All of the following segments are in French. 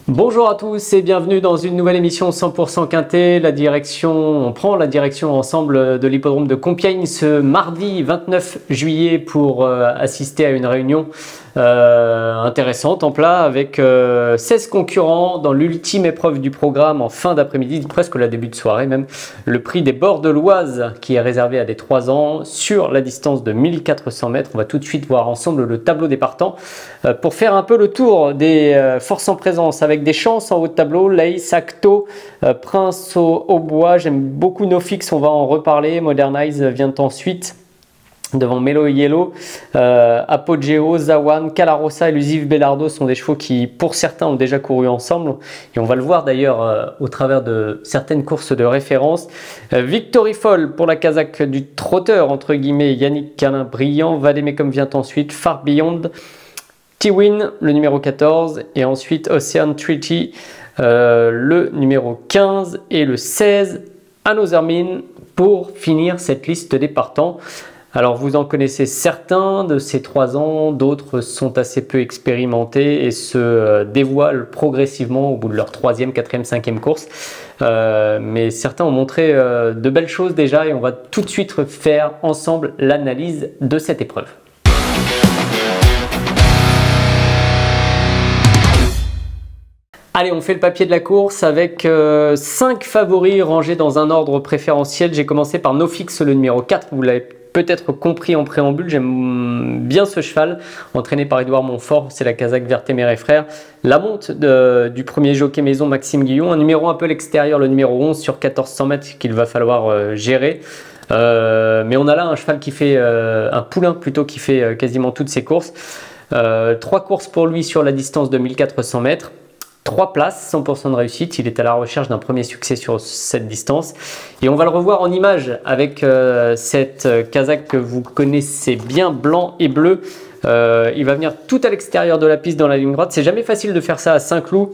Bonjour à tous et bienvenue dans une nouvelle émission 100% Quintet. On prend la direction ensemble de l'hippodrome de Compiègne ce mardi 29 juillet pour assister à une réunion intéressante en plat avec 16 concurrents dans l'ultime épreuve du programme en fin d'après-midi, presque la début de soirée même. Le prix des Bords de l'Oise qui est réservé à des 3 ans sur la distance de 1400 mètres. On va tout de suite voir ensemble le tableau des partants pour faire un peu le tour des forces en présence avec des chances en haut de tableau, Lace, Acto, Prince au bois. J'aime beaucoup Nofix, on va en reparler. Modernize vient ensuite devant Melo Yellow, Apogeo, Zawan, Calarossa, Elusive Belardo sont des chevaux qui pour certains ont déjà couru ensemble et on va le voir d'ailleurs au travers de certaines courses de référence. Victory Fall pour la casaque du trotteur entre guillemets, Yannick Calin brillant, Vademecum vient ensuite, Far Beyond, T-Win le numéro 14 et ensuite Ocean Treaty le numéro 15 et le 16 Another Mean pour finir cette liste des partants. Alors vous en connaissez certains de ces 3 ans, d'autres sont assez peu expérimentés et se dévoilent progressivement au bout de leur 3e, 4e, 5e course. Mais certains ont montré de belles choses déjà et on va tout de suite faire ensemble l'analyse de cette épreuve. Allez, on fait le papier de la course avec 5 favoris rangés dans un ordre préférentiel. J'ai commencé par Nofix, le numéro 4. Vous l'avez peut-être compris en préambule, j'aime bien ce cheval, entraîné par Édouard Montfort, c'est la casaque Vertemer et frères. La monte du premier jockey maison Maxime Guillon, un numéro un peu l'extérieur, le numéro 11 sur 1400 mètres qu'il va falloir gérer. Mais on a là un cheval qui fait, un poulain plutôt, qui fait quasiment toutes ses courses. 3 courses pour lui sur la distance de 1400 mètres. 3 places, 100% de réussite, il est à la recherche d'un premier succès sur cette distance et on va le revoir en image avec cette casaque que vous connaissez bien, blanc et bleu. Il va venir tout à l'extérieur de la piste dans la ligne droite, c'est jamais facile de faire ça à Saint-Cloud,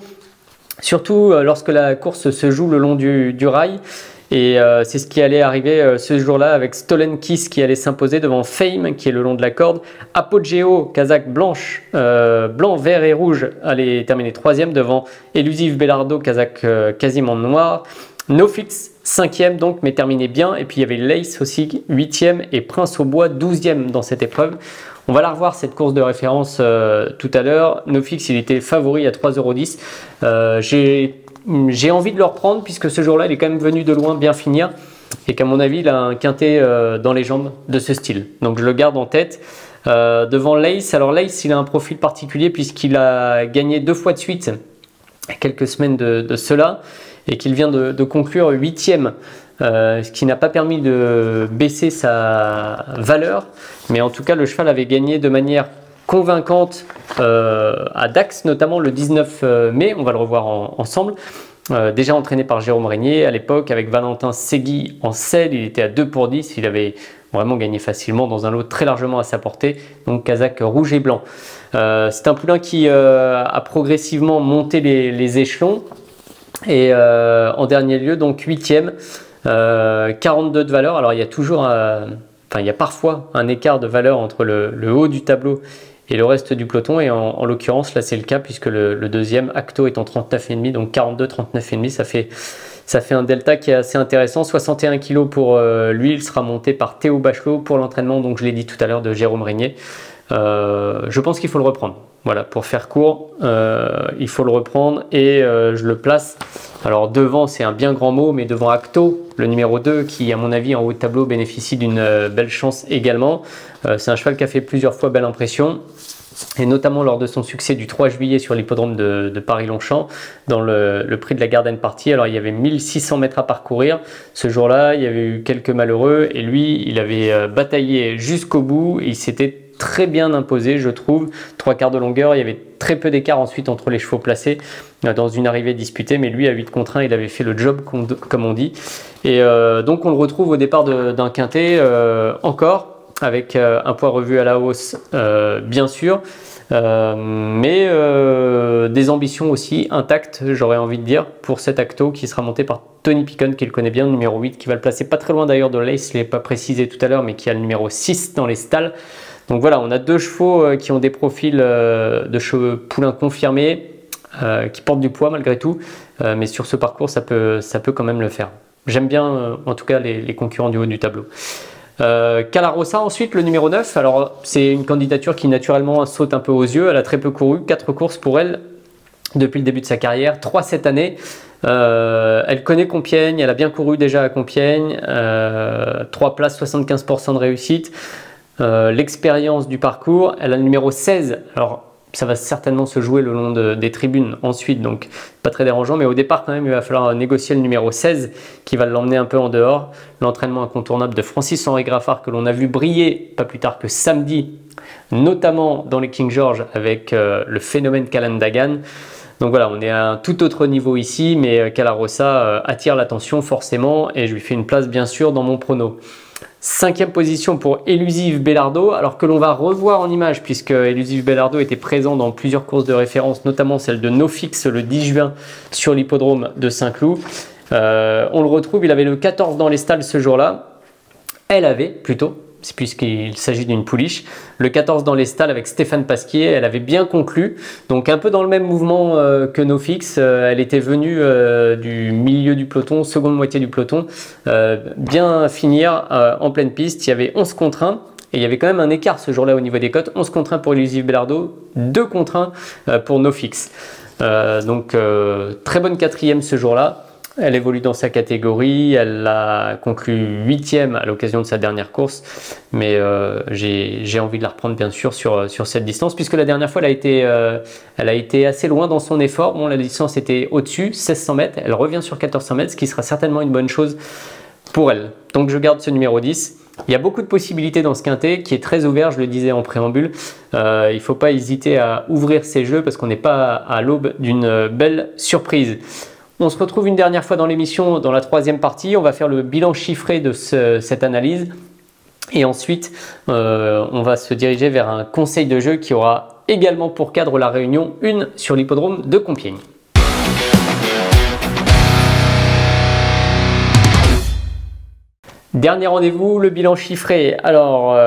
surtout lorsque la course se joue le long du rail. Et c'est ce qui allait arriver ce jour-là avec Stolen Kiss qui allait s'imposer devant Fame qui est le long de la corde. Apogeo, casaque blanche, blanc, vert et rouge, allait terminer 3e devant Elusive Belardo, casaque quasiment noir. Nofix 5e donc, mais terminé bien. Et puis il y avait Lace aussi 8e et Prince au bois 12e dans cette épreuve. On va la revoir cette course de référence tout à l'heure. Nofix il était favori à 3,10 €. J'ai envie de le reprendre puisque ce jour-là, il est quand même venu de loin bien finir et qu'à mon avis, il a un quintet dans les jambes de ce style. Donc je le garde en tête. Devant Lace, alors Lace, il a un profil particulier puisqu'il a gagné 2 fois de suite quelques semaines de cela et qu'il vient de conclure 8e. Ce qui n'a pas permis de baisser sa valeur. Mais en tout cas, le cheval avait gagné de manière convaincante à Dax, notamment le 19 mai, on va le revoir ensemble. Déjà entraîné par Jérôme Régnier à l'époque avec Valentin Segui en selle, il était à 2 pour 10, il avait vraiment gagné facilement dans un lot très largement à sa portée, donc casaque rouge et blanc. C'est un poulain qui a progressivement monté les échelons et en dernier lieu donc 8e, 42 de valeur. Alors il y a toujours il y a parfois un écart de valeur entre le haut du tableau et le reste du peloton, et en l'occurrence là c'est le cas puisque le deuxième Acto est en 39,5, donc 42, 39,5, ça fait un delta qui est assez intéressant. 61 kg pour lui, il sera monté par Théo Bachelot pour l'entraînement, donc je l'ai dit tout à l'heure, de Jérôme Régnier. Je pense qu'il faut le reprendre. Voilà, pour faire court, il faut le reprendre et je le place. Alors devant, c'est un bien grand mot, mais devant Acto, le numéro 2, qui à mon avis en haut de tableau bénéficie d'une belle chance également. C'est un cheval qui a fait plusieurs fois belle impression, et notamment lors de son succès du 3 juillet sur l'hippodrome de Paris-Longchamp, dans le prix de la Garden Party. Alors il y avait 1600 mètres à parcourir. Ce jour-là, il y avait eu quelques malheureux, et lui, il avait bataillé jusqu'au bout. Il s'était très bien imposé, je trouve. 3/4 de longueur, il y avait très peu d'écart ensuite entre les chevaux placés dans une arrivée disputée, mais lui à 8 contre 1, il avait fait le job comme on dit. Et donc on le retrouve au départ d'un quintet encore avec un poids revu à la hausse bien sûr. mais des ambitions aussi intactes, j'aurais envie de dire, pour cet Acto qui sera monté par Tony Picon, qui le connaît bien, le numéro 8, qui va le placer pas très loin d'ailleurs de l'Ace, je ne l'ai pas précisé tout à l'heure, mais qui a le numéro 6 dans les stalles. Donc voilà, on a deux chevaux qui ont des profils de chevaux poulains confirmés, qui portent du poids malgré tout, mais sur ce parcours, ça peut quand même le faire. J'aime bien en tout cas les concurrents du haut du tableau. Calarosa ensuite, le numéro 9. Alors c'est une candidature qui naturellement saute un peu aux yeux. Elle a très peu couru, 4 courses pour elle depuis le début de sa carrière, 3 cette année. Elle connaît Compiègne, elle a bien couru déjà à Compiègne, 3 places, 75% de réussite. L'expérience du parcours, elle a le numéro 16. Alors ça va certainement se jouer le long des tribunes ensuite, donc pas très dérangeant, mais au départ quand même il va falloir négocier le numéro 16 qui va l'emmener un peu en dehors. L'entraînement incontournable de Francis-Henri Graffard que l'on a vu briller pas plus tard que samedi, notamment dans les King George avec le phénomène Calandagan. Donc voilà, on est à un tout autre niveau ici, mais Calarosa attire l'attention forcément et je lui fais une place bien sûr dans mon prono. 5e position pour Elusive Bellardo, alors que l'on va revoir en image puisque Elusive Bellardo était présent dans plusieurs courses de référence, notamment celle de NoFix le 10 juin sur l'hippodrome de Saint-Cloud. On le retrouve, il avait le 14 dans les stalles ce jour-là. Elle avait plutôt, puisqu'il s'agit d'une pouliche, le 14 dans les stalles avec Stéphane Pasquier. Elle avait bien conclu, donc un peu dans le même mouvement que NoFix. Elle était venue du milieu du peloton, seconde moitié du peloton, bien finir en pleine piste. Il y avait 11 contre 1 et il y avait quand même un écart ce jour-là au niveau des cotes. 11 contre 1 pour Elusive Bellardo, 2 contre 1 pour NoFix. Donc très bonne 4e ce jour-là. Elle évolue dans sa catégorie, elle a conclu 8e à l'occasion de sa dernière course, mais j'ai envie de la reprendre bien sûr sur cette distance, puisque la dernière fois elle a été assez loin dans son effort. Bon, la distance était au-dessus, 1600 mètres, elle revient sur 1400 mètres, ce qui sera certainement une bonne chose pour elle. Donc je garde ce numéro 10. Il y a beaucoup de possibilités dans ce quintet qui est très ouvert, je le disais en préambule. Il ne faut pas hésiter à ouvrir ces jeux parce qu'on n'est pas à l'aube d'une belle surprise. On se retrouve une dernière fois dans l'émission, dans la 3e partie. On va faire le bilan chiffré de cette analyse. Et ensuite, on va se diriger vers un conseil de jeu qui aura également pour cadre la réunion 1 sur l'hippodrome de Compiègne. Dernier rendez-vous, le bilan chiffré. Alors,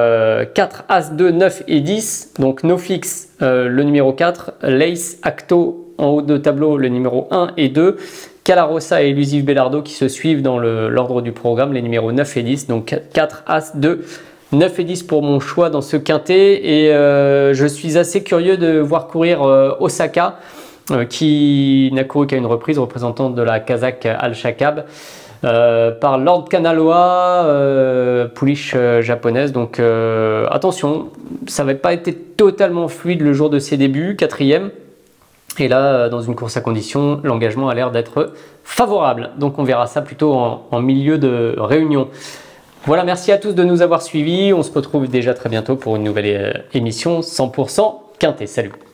4, As, 2, 9 et 10. Donc, NoFix, le numéro 4. L'Ace, Acto, en haut de tableau, le numéro 1 et 2. Calarosa et Elusive Bellardo qui se suivent dans l'ordre du programme, les numéros 9 et 10. Donc 4, As, 2, 9 et 10 pour mon choix dans ce quintet. Et je suis assez curieux de voir courir Osaka, qui n'a couru qu'à une reprise, représentante de la Kazakh Al-Shakab, par Lord Kanaloa, pouliche japonaise. Donc attention, ça n'avait pas été totalement fluide le jour de ses débuts, 4e. Et là, dans une course à condition, l'engagement a l'air d'être favorable. Donc on verra ça plutôt en milieu de réunion. Voilà, merci à tous de nous avoir suivis. On se retrouve déjà très bientôt pour une nouvelle émission 100% Quintet. Salut!